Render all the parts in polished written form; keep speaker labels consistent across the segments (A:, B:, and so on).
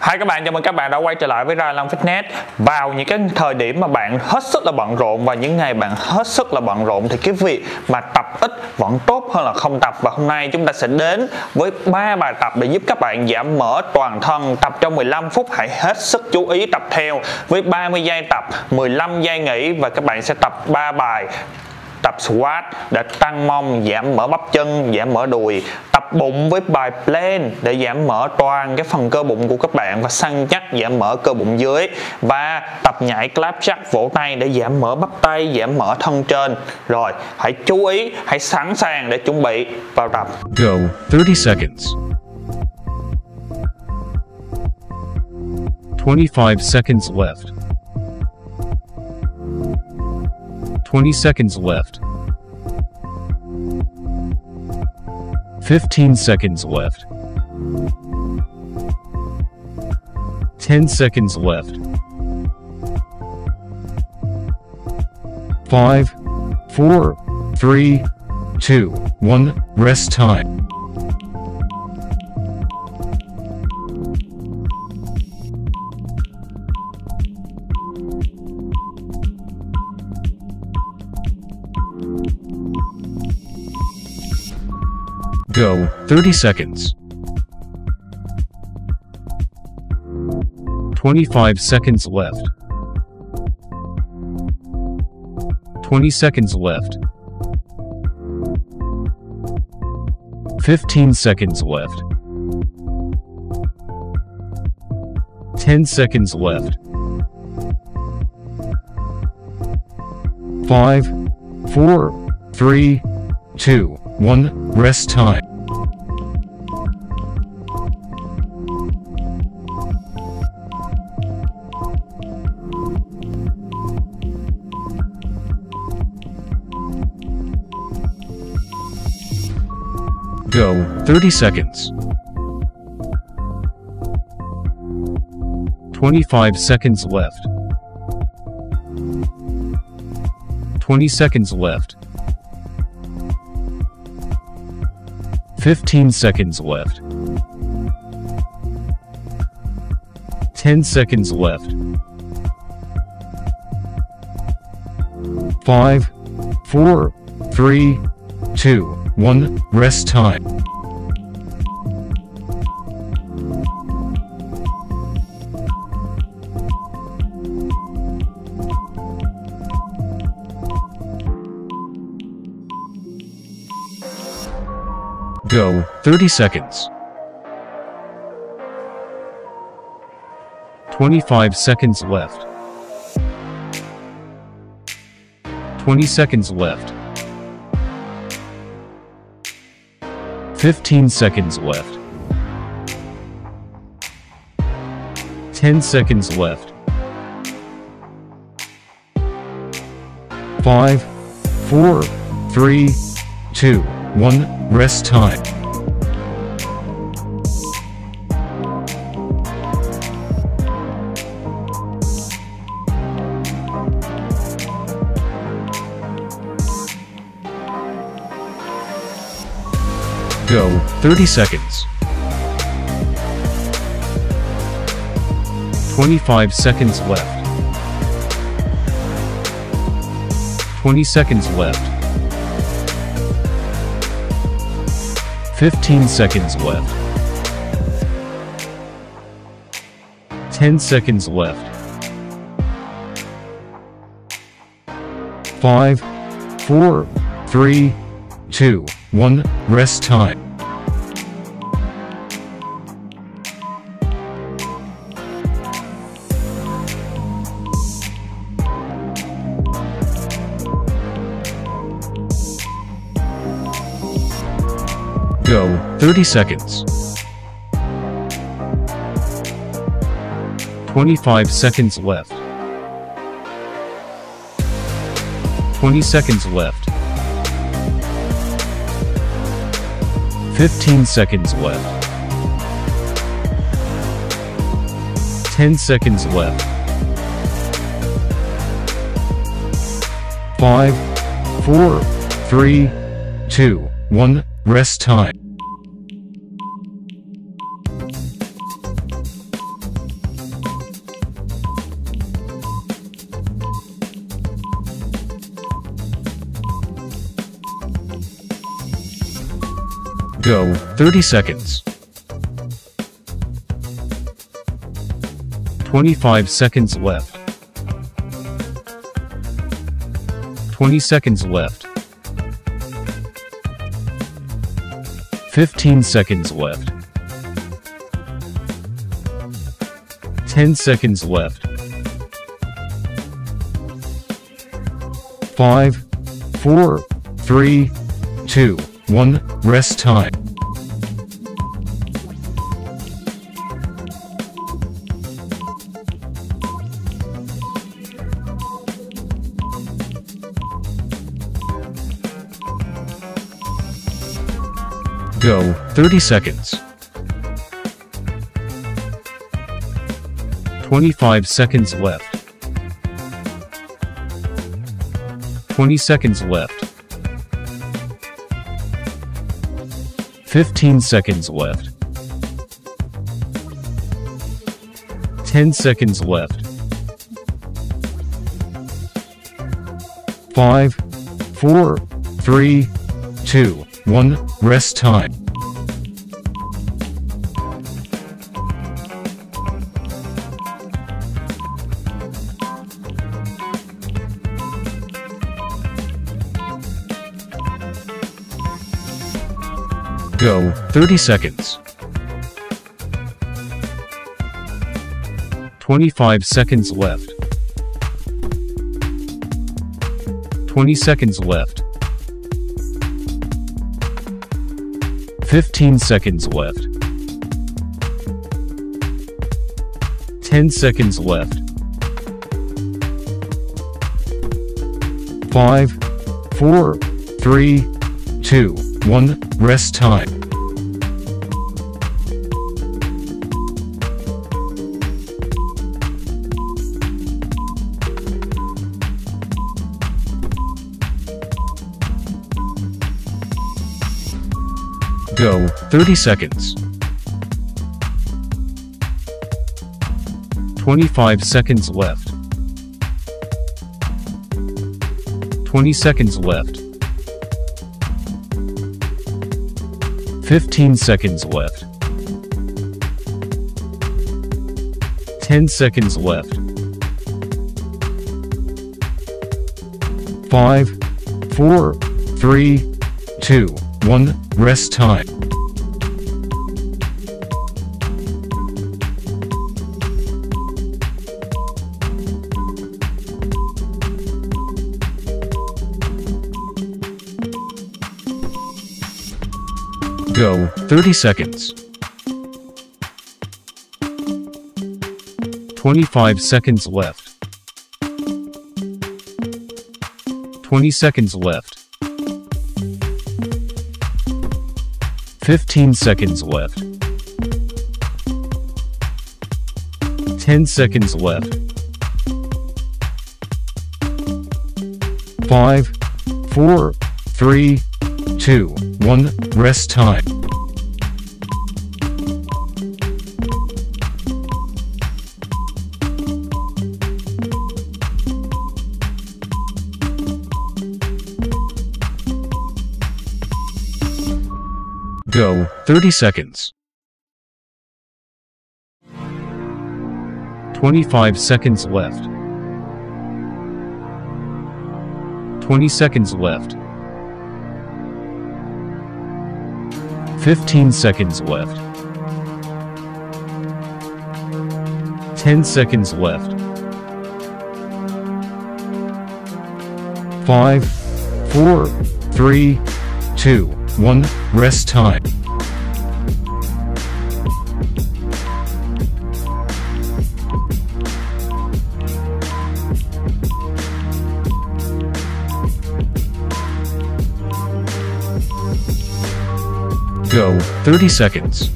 A: Hi các bạn, chào mừng các bạn đã quay trở lại với Long Fitness. Vào những cái thời điểm mà bạn hết sức là bận rộn và những ngày bạn hết sức là bận rộn thì cái việc mà tập ít vẫn tốt hơn là không tập. Và hôm nay chúng ta sẽ đến với 3 bài tập để giúp các bạn giảm mỡ toàn thân. Tập trong 15 phút, hãy hết sức chú ý tập theo với 30 giây tập, 15 giây nghỉ và các bạn sẽ tập 3 bài. Tập squat để tăng mông, giảm mỡ bắp chân, giảm mỡ đùi. Tập bụng với bài plank để giảm mỡ toàn cái phần cơ bụng của các bạn và săn chắc giảm mỡ cơ bụng dưới. Và tập nhảy clap jack vỗ tay để giảm mỡ bắp tay, giảm mỡ thân trên. Rồi, hãy chú ý, hãy sẵn sàng để chuẩn bị vào tập.
B: Go, 30 seconds. 25 seconds left. 20 seconds left. 15 seconds left. 10 seconds left. 5, 4, 3, 2, 1, rest time. Go, 30 seconds. 25 seconds left. 20 seconds left. 15 seconds left. 10 seconds left. 5, 4, 3, 2, 1, rest time. Go, 30 seconds. 25 seconds left. 20 seconds left. 15 seconds left. 10 seconds left. 5, 4, 3, 2, 1, rest time. Go, 30 seconds. 25 seconds left. 20 seconds left. 15 seconds left. 10 seconds left. 5, 4, 3, 2, 1, rest time. Go, 30 seconds. 25 seconds left. 20 seconds left. 15 seconds left. 10 seconds left. 5, 4, 3, 2, 1, rest time. Go, 30 seconds. 25 seconds left. 20 seconds left. 15 seconds left. 10 seconds left. 5, 4, 3, 2, 1, rest time. Go 30 seconds. 25 seconds left. 20 seconds left. 15 seconds left. 10 seconds left. 5, 4, 3, 2, 1, rest time. Go 30 seconds. 25 seconds left. 20 seconds left. 15 seconds left. 10 seconds left. 5, 4, 3, 2, 1, rest time. Go 30 seconds. 25 seconds left. 20 seconds left. 15 seconds left. 10 seconds left. 5, 4, 3, 2, 1, rest time. Go 30 seconds. 25 seconds left. 20 seconds left. 15 seconds left. 10 seconds left. 5, 4, 3, 2, 1, rest time. Go 30 seconds. 25 seconds left. 20 seconds left. 15 seconds left. 10 seconds left. 5, 4, 3, 2, 1, rest time. Go 30 seconds. 25 seconds left. 20 seconds left. 15 seconds left. 10 seconds left. 5, 4, 3, 2, 1, rest time. Go 30 seconds.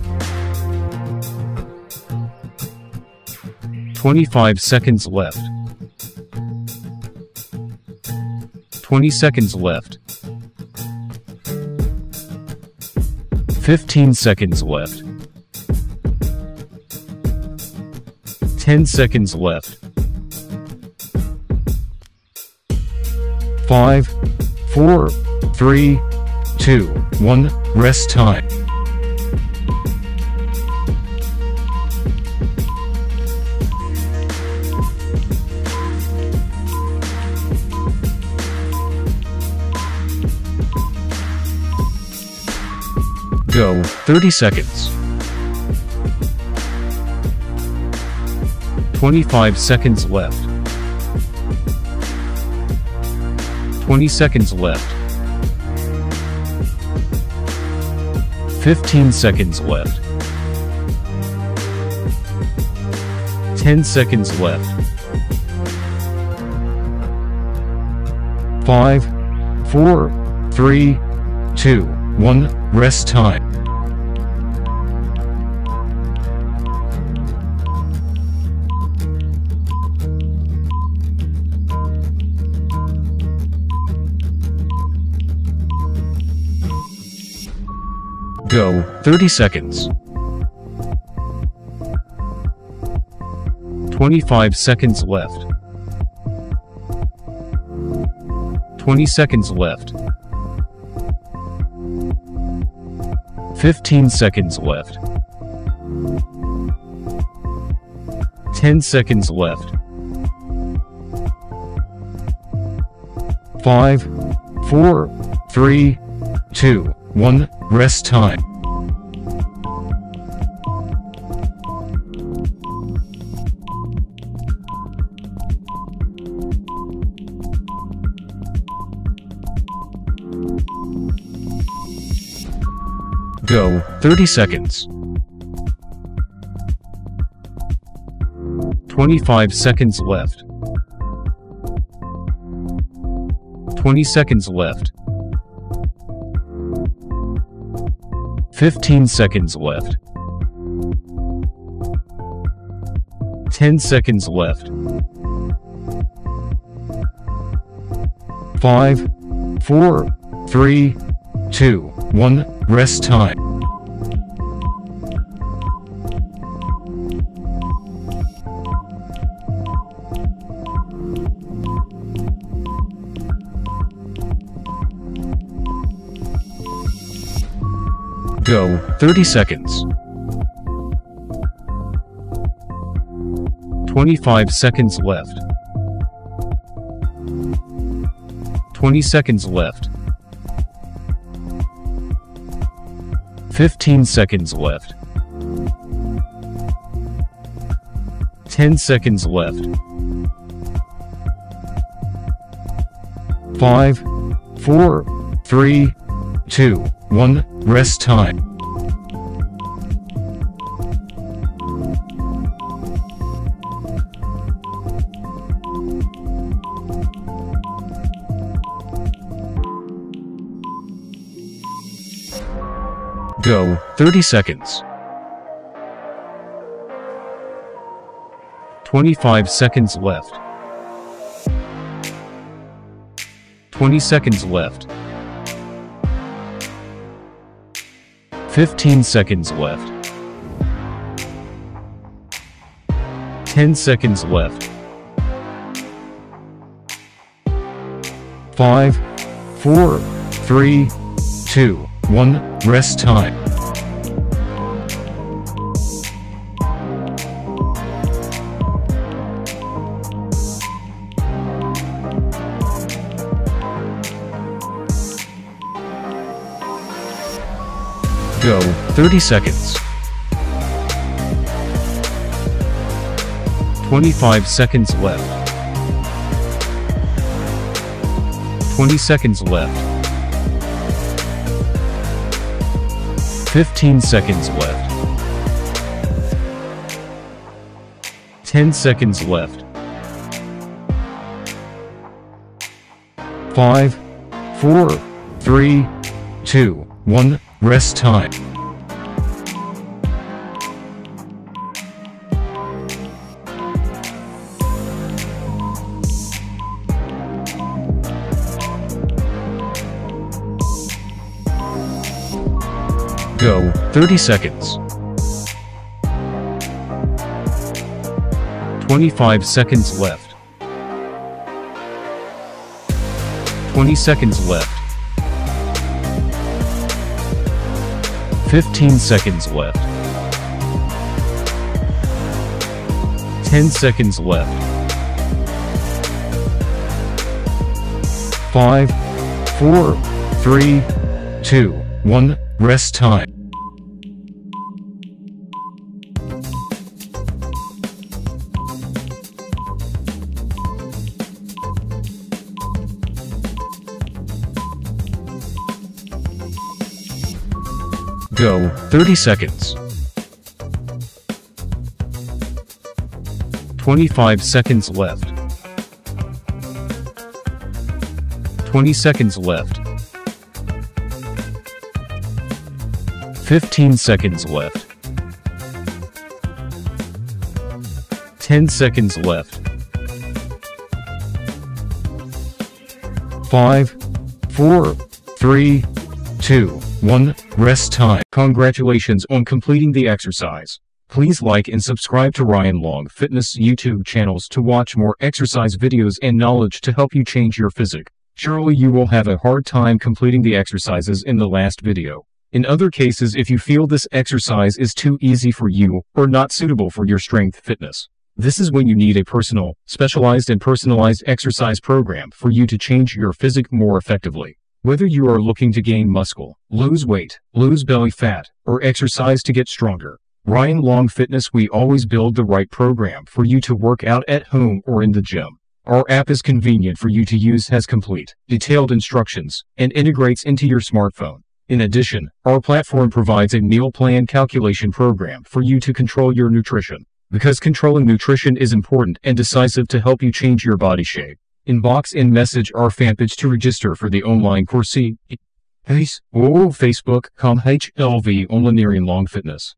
B: 25 seconds left. 20 seconds left. 15 seconds left. 10 seconds left. 5, 4, 3, 2, 1, rest time. 30 seconds. 25 seconds left. 20 seconds left. 15 seconds left. 10 seconds left. 5, 4, 3, 2, 1, rest time. Go, 30 seconds. 25 seconds left. 20 seconds left. 15 seconds left. 10 seconds left. 5, 4, 3, 2, 1, rest time. Go, 30 seconds. 25 seconds left. 20 seconds left. 15 seconds left. 10 seconds left. 5, 4, 3, 2, 1, rest time. Go, 30 seconds. 25 seconds left. 20 seconds left. 15 seconds left. 10 seconds left. 5, 4, 3, 2, 1, rest time. Go, 30 seconds. 25 seconds left. 20 seconds left. 15 seconds left. 10 seconds left. 5, 4, 3, 2, 1, rest time. Go, 30 seconds. 25 seconds left. 20 seconds left. 15 seconds left. 10 seconds left. 5, 4, 3, 2, 1, rest time. Go, 30 seconds. 25 seconds left. 20 seconds left. 15 seconds left. 10 seconds left. 5, 4, 3, 2, 1, rest time. Go, 30 seconds. 25 seconds left. 20 seconds left. 15 seconds left. 10 seconds left. 5, 4, 3, 2, 1, rest time. Congratulations on completing the exercise. Please like and subscribe to Ryan Long Fitness YouTube channels to watch more exercise videos and knowledge to help you change your physique. Surely you will have a hard time completing the exercises in the last video. In other cases, if you feel this exercise is too easy for you or not suitable for your strength fitness, this is when you need a personal, specialized and personalized exercise program for you to change your physique more effectively. Whether you are looking to gain muscle, lose weight, lose belly fat, or exercise to get stronger, Ryan Long Fitness, we always build the right program for you to work out at home or in the gym. Our app is convenient for you to use, has complete, detailed instructions, and integrates into your smartphone. In addition, our platform provides a meal plan calculation program for you to control your nutrition, because controlling nutrition is important and decisive to help you change your body shape. Inbox and message our fan page to register for the online course. Facebook.com/HLV Online Long Fitness.